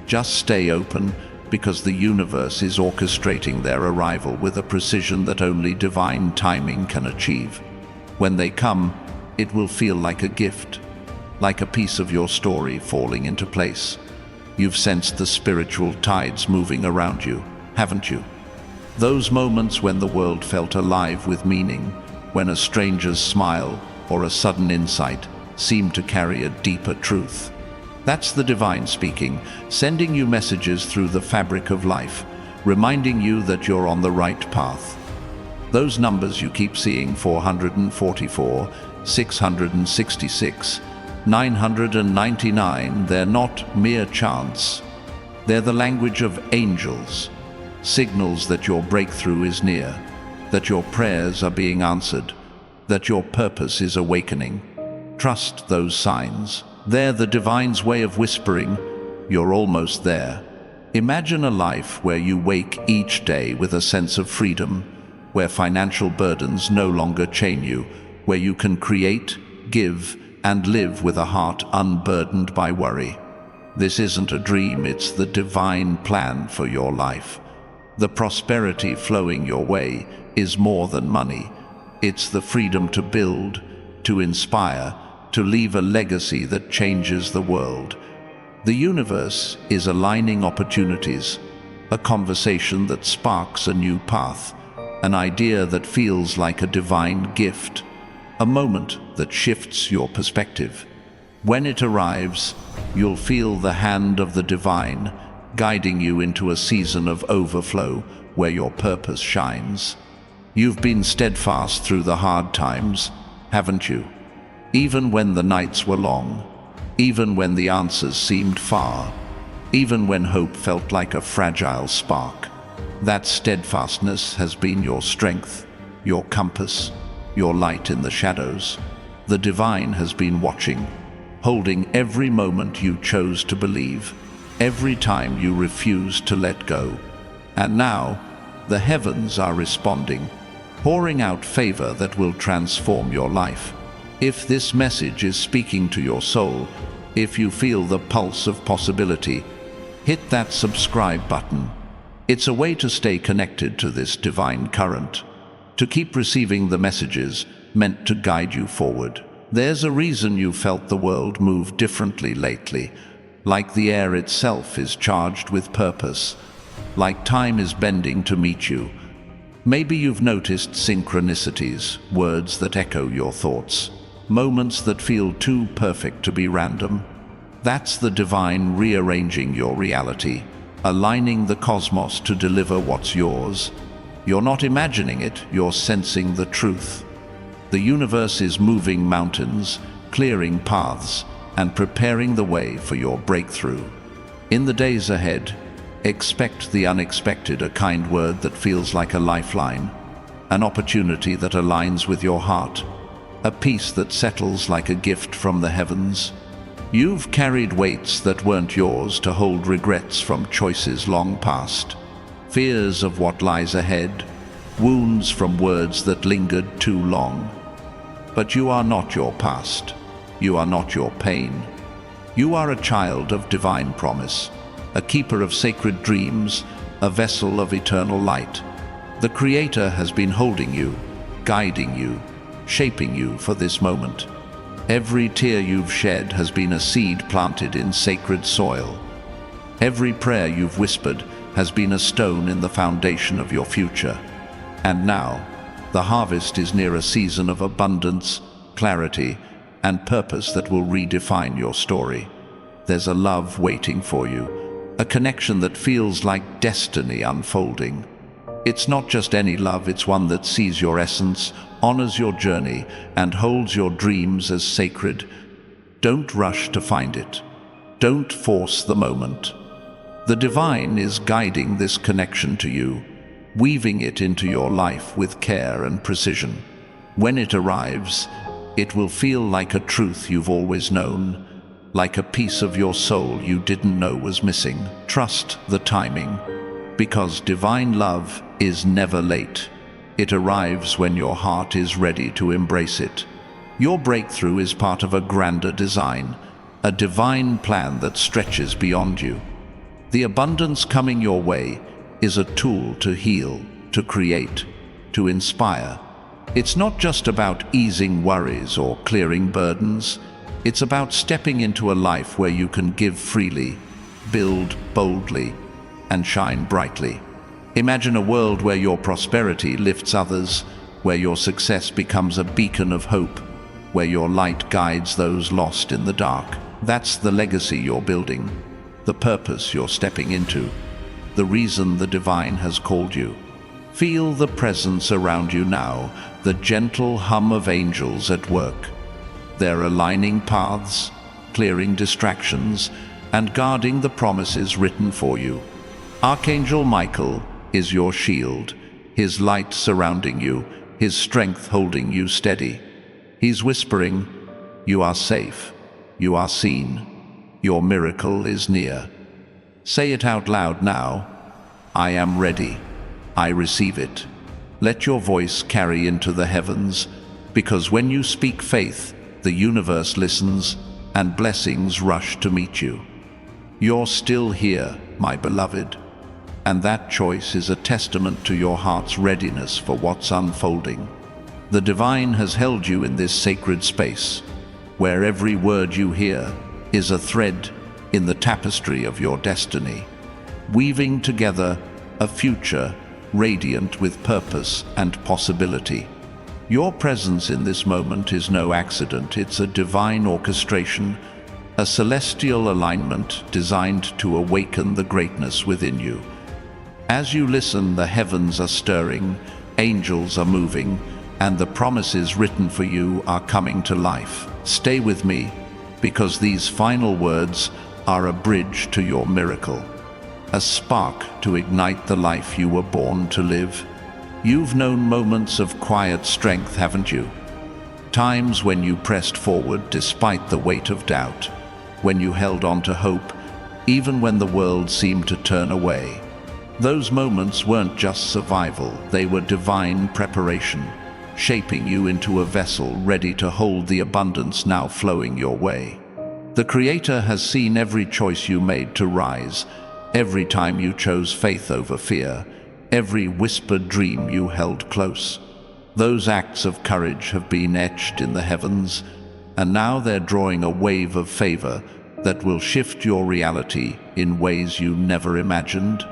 Just stay open, because the universe is orchestrating their arrival with a precision that only divine timing can achieve. When they come, it will feel like a gift, like a piece of your story falling into place. You've sensed the spiritual tides moving around you, haven't you? Those moments when the world felt alive with meaning, when a stranger's smile or a sudden insight seemed to carry a deeper truth. That's the divine speaking, sending you messages through the fabric of life, reminding you that you're on the right path. Those numbers you keep seeing, 444, 666, 999, they're not mere chance. They're the language of angels, signals that your breakthrough is near, that your prayers are being answered, that your purpose is awakening. Trust those signs. They're the divine's way of whispering, you're almost there. Imagine a life where you wake each day with a sense of freedom, where financial burdens no longer chain you, where you can create, give, and live with a heart unburdened by worry. This isn't a dream, it's the divine plan for your life. The prosperity flowing your way is more than money. It's the freedom to build, to inspire, to leave a legacy that changes the world. The universe is aligning opportunities, a conversation that sparks a new path, an idea that feels like a divine gift, a moment that shifts your perspective. When it arrives, you'll feel the hand of the divine guiding you into a season of overflow where your purpose shines. You've been steadfast through the hard times, haven't you? Even when the nights were long, even when the answers seemed far, even when hope felt like a fragile spark. That steadfastness has been your strength, your compass, your light in the shadows. The divine has been watching, holding every moment you chose to believe, every time you refused to let go. And now, the heavens are responding, pouring out favor that will transform your life. If this message is speaking to your soul, if you feel the pulse of possibility, hit that subscribe button. It's a way to stay connected to this divine current, to keep receiving the messages meant to guide you forward. There's a reason you felt the world move differently lately, like the air itself is charged with purpose, like time is bending to meet you. Maybe you've noticed synchronicities, words that echo your thoughts, moments that feel too perfect to be random. That's the divine rearranging your reality, aligning the cosmos to deliver what's yours. You're not imagining it, you're sensing the truth. The universe is moving mountains, clearing paths, and preparing the way for your breakthrough. In the days ahead, expect the unexpected, a kind word that feels like a lifeline, an opportunity that aligns with your heart, a peace that settles like a gift from the heavens. You've carried weights that weren't yours to hold regrets from choices long past, fears of what lies ahead, wounds from words that lingered too long. But you are not your past. You are not your pain. You are a child of divine promise, a keeper of sacred dreams, a vessel of eternal light. The Creator has been holding you, guiding you, shaping you for this moment. Every tear you've shed has been a seed planted in sacred soil. Every prayer you've whispered has been a stone in the foundation of your future. And now, the harvest is near, a season of abundance, clarity, and purpose that will redefine your story. There's a love waiting for you, a connection that feels like destiny unfolding. It's not just any love, it's one that sees your essence, honors your journey, and holds your dreams as sacred. Don't rush to find it. Don't force the moment. The divine is guiding this connection to you, weaving it into your life with care and precision. When it arrives, it will feel like a truth you've always known, like a piece of your soul you didn't know was missing. Trust the timing, because divine love is never late. It arrives when your heart is ready to embrace it. Your breakthrough is part of a grander design, a divine plan that stretches beyond you. The abundance coming your way is a tool to heal, to create, to inspire. It's not just about easing worries or clearing burdens. It's about stepping into a life where you can give freely, build boldly, and shine brightly. Imagine a world where your prosperity lifts others, where your success becomes a beacon of hope, where your light guides those lost in the dark. That's the legacy you're building, the purpose you're stepping into, the reason the divine has called you. Feel the presence around you now, the gentle hum of angels at work. They're aligning paths, clearing distractions, and guarding the promises written for you. Archangel Michael is your shield, his light surrounding you, his strength holding you steady. He's whispering, "You are safe, you are seen, your miracle is near." Say it out loud now, "I am ready, I receive it." Let your voice carry into the heavens, because when you speak faith, the universe listens and blessings rush to meet you. You're still here, my beloved, and that choice is a testament to your heart's readiness for what's unfolding. The divine has held you in this sacred space, where every word you hear is a thread in the tapestry of your destiny, weaving together a future radiant with purpose and possibility. Your presence in this moment is no accident. It's a divine orchestration, a celestial alignment designed to awaken the greatness within you. As you listen, the heavens are stirring, angels are moving, and the promises written for you are coming to life. Stay with me, because these final words are a bridge to your miracle, a spark to ignite the life you were born to live. You've known moments of quiet strength, haven't you? Times when you pressed forward despite the weight of doubt, when you held on to hope, even when the world seemed to turn away. Those moments weren't just survival, they were divine preparation, shaping you into a vessel ready to hold the abundance now flowing your way. The Creator has seen every choice you made to rise, every time you chose faith over fear, every whispered dream you held close. Those acts of courage have been etched in the heavens, and now they're drawing a wave of favor that will shift your reality in ways you never imagined.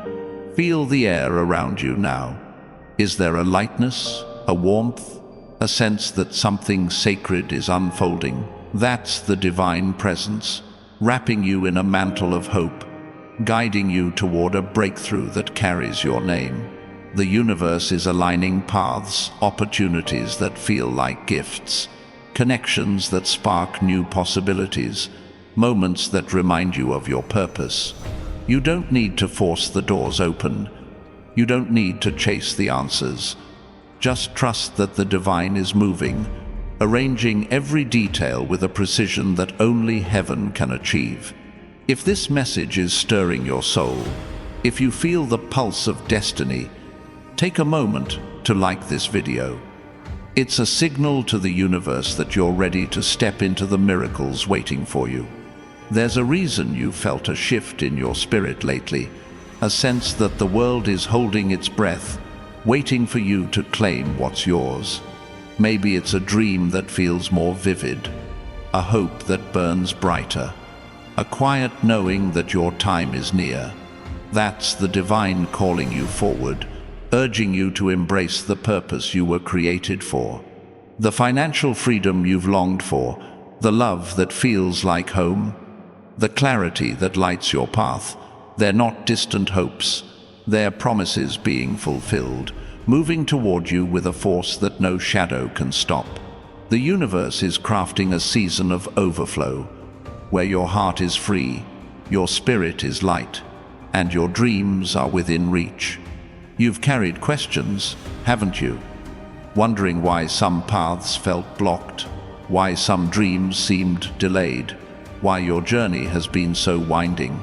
Feel the air around you now. Is there a lightness, a warmth, a sense that something sacred is unfolding? That's the divine presence, wrapping you in a mantle of hope, guiding you toward a breakthrough that carries your name. The universe is aligning paths, opportunities that feel like gifts, connections that spark new possibilities, moments that remind you of your purpose. You don't need to force the doors open. You don't need to chase the answers. Just trust that the divine is moving, arranging every detail with a precision that only heaven can achieve. If this message is stirring your soul, if you feel the pulse of destiny, take a moment to like this video. It's a signal to the universe that you're ready to step into the miracles waiting for you. There's a reason you felt a shift in your spirit lately, a sense that the world is holding its breath, waiting for you to claim what's yours. Maybe it's a dream that feels more vivid, a hope that burns brighter, a quiet knowing that your time is near. That's the divine calling you forward, urging you to embrace the purpose you were created for. The financial freedom you've longed for, the love that feels like home, the clarity that lights your path. They're not distant hopes, they're promises being fulfilled, moving toward you with a force that no shadow can stop. The universe is crafting a season of overflow, where your heart is free, your spirit is light, and your dreams are within reach. You've carried questions, haven't you? Wondering why some paths felt blocked, why some dreams seemed delayed, why your journey has been so winding.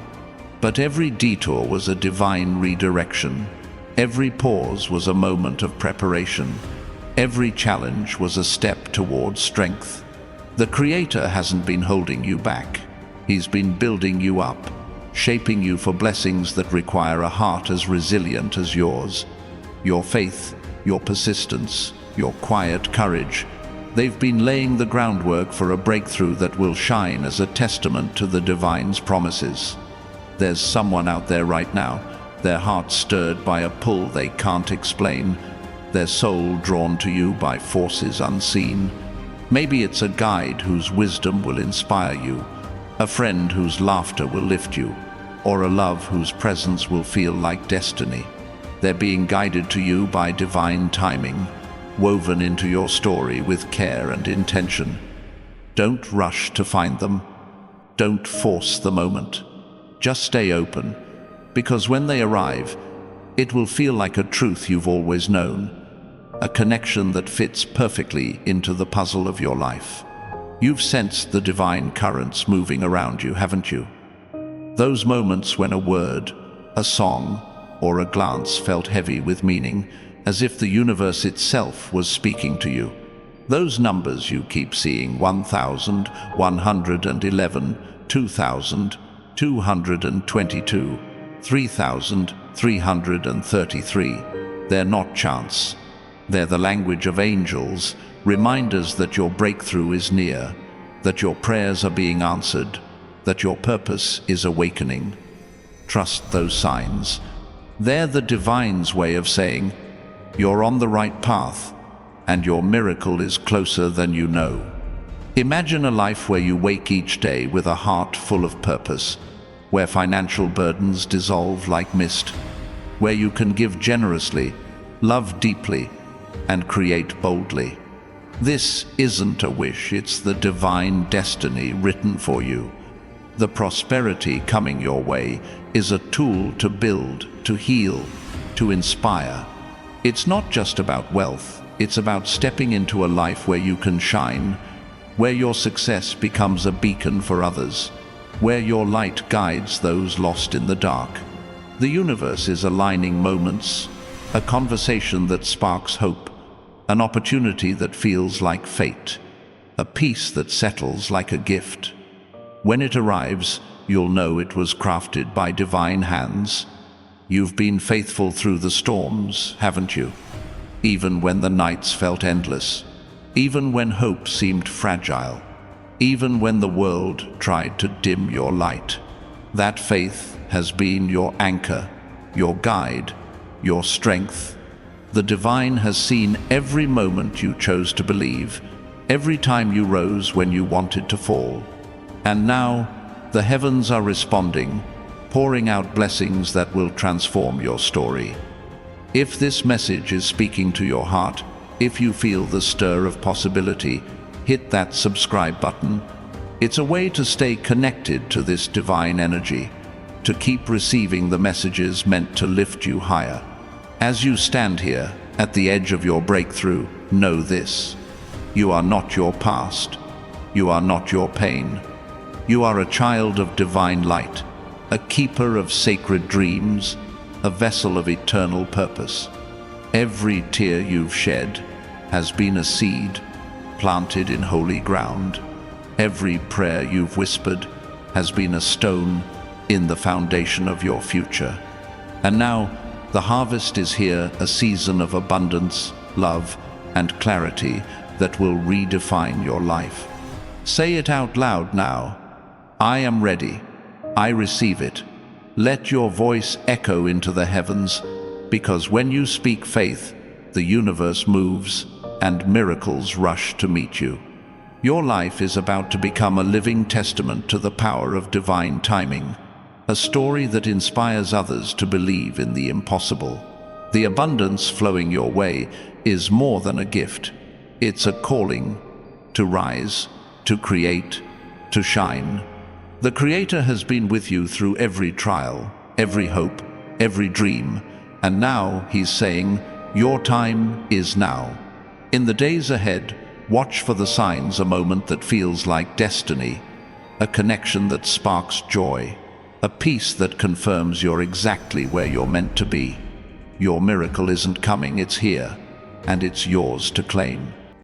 But every detour was a divine redirection. Every pause was a moment of preparation. Every challenge was a step towards strength. The Creator hasn't been holding you back. He's been building you up, shaping you for blessings that require a heart as resilient as yours. Your faith, your persistence, your quiet courage. They've been laying the groundwork for a breakthrough that will shine as a testament to the divine's promises. There's someone out there right now, their heart stirred by a pull they can't explain, their soul drawn to you by forces unseen. Maybe it's a guide whose wisdom will inspire you, a friend whose laughter will lift you, or a love whose presence will feel like destiny. They're being guided to you by divine timing, woven into your story with care and intention. Don't rush to find them. Don't force the moment. Just stay open, because when they arrive, it will feel like a truth you've always known, a connection that fits perfectly into the puzzle of your life. You've sensed the divine currents moving around you, haven't you? Those moments when a word, a song, or a glance felt heavy with meaning, as if the universe itself was speaking to you. Those numbers you keep seeing, 1,111, 2,222, 3,333, they're not chance. They're the language of angels, reminders that your breakthrough is near, that your prayers are being answered, that your purpose is awakening. Trust those signs. They're the divine's way of saying, you're on the right path, and your miracle is closer than you know. Imagine a life where you wake each day with a heart full of purpose, where financial burdens dissolve like mist, where you can give generously, love deeply, and create boldly. This isn't a wish, it's the divine destiny written for you. The prosperity coming your way is a tool to build, to heal, to inspire. It's not just about wealth, it's about stepping into a life where you can shine, where your success becomes a beacon for others, where your light guides those lost in the dark. The universe is aligning moments, a conversation that sparks hope, an opportunity that feels like fate, a peace that settles like a gift. When it arrives, you'll know it was crafted by divine hands. You've been faithful through the storms, haven't you? Even when the nights felt endless, even when hope seemed fragile, even when the world tried to dim your light. That faith has been your anchor, your guide, your strength. The divine has seen every moment you chose to believe, every time you rose when you wanted to fall. And now, the heavens are responding, pouring out blessings that will transform your story. If this message is speaking to your heart, if you feel the stir of possibility, hit that subscribe button. It's a way to stay connected to this divine energy, to keep receiving the messages meant to lift you higher. As you stand here, at the edge of your breakthrough, know this: you are not your past. You are not your pain. You are a child of divine light, a keeper of sacred dreams, a vessel of eternal purpose. Every tear you've shed has been a seed planted in holy ground. Every prayer you've whispered has been a stone in the foundation of your future. And now, the harvest is here, a season of abundance, love, and clarity that will redefine your life. Say it out loud now: I am ready. I receive it. Let your voice echo into the heavens, because when you speak faith, the universe moves and miracles rush to meet you. Your life is about to become a living testament to the power of divine timing, a story that inspires others to believe in the impossible. The abundance flowing your way is more than a gift. It's a calling to rise, to create, to shine. The Creator has been with you through every trial, every hope, every dream, and now He's saying, your time is now. In the days ahead, watch for the signs, a moment that feels like destiny, a connection that sparks joy, a peace that confirms you're exactly where you're meant to be. Your miracle isn't coming, it's here, and it's yours to claim.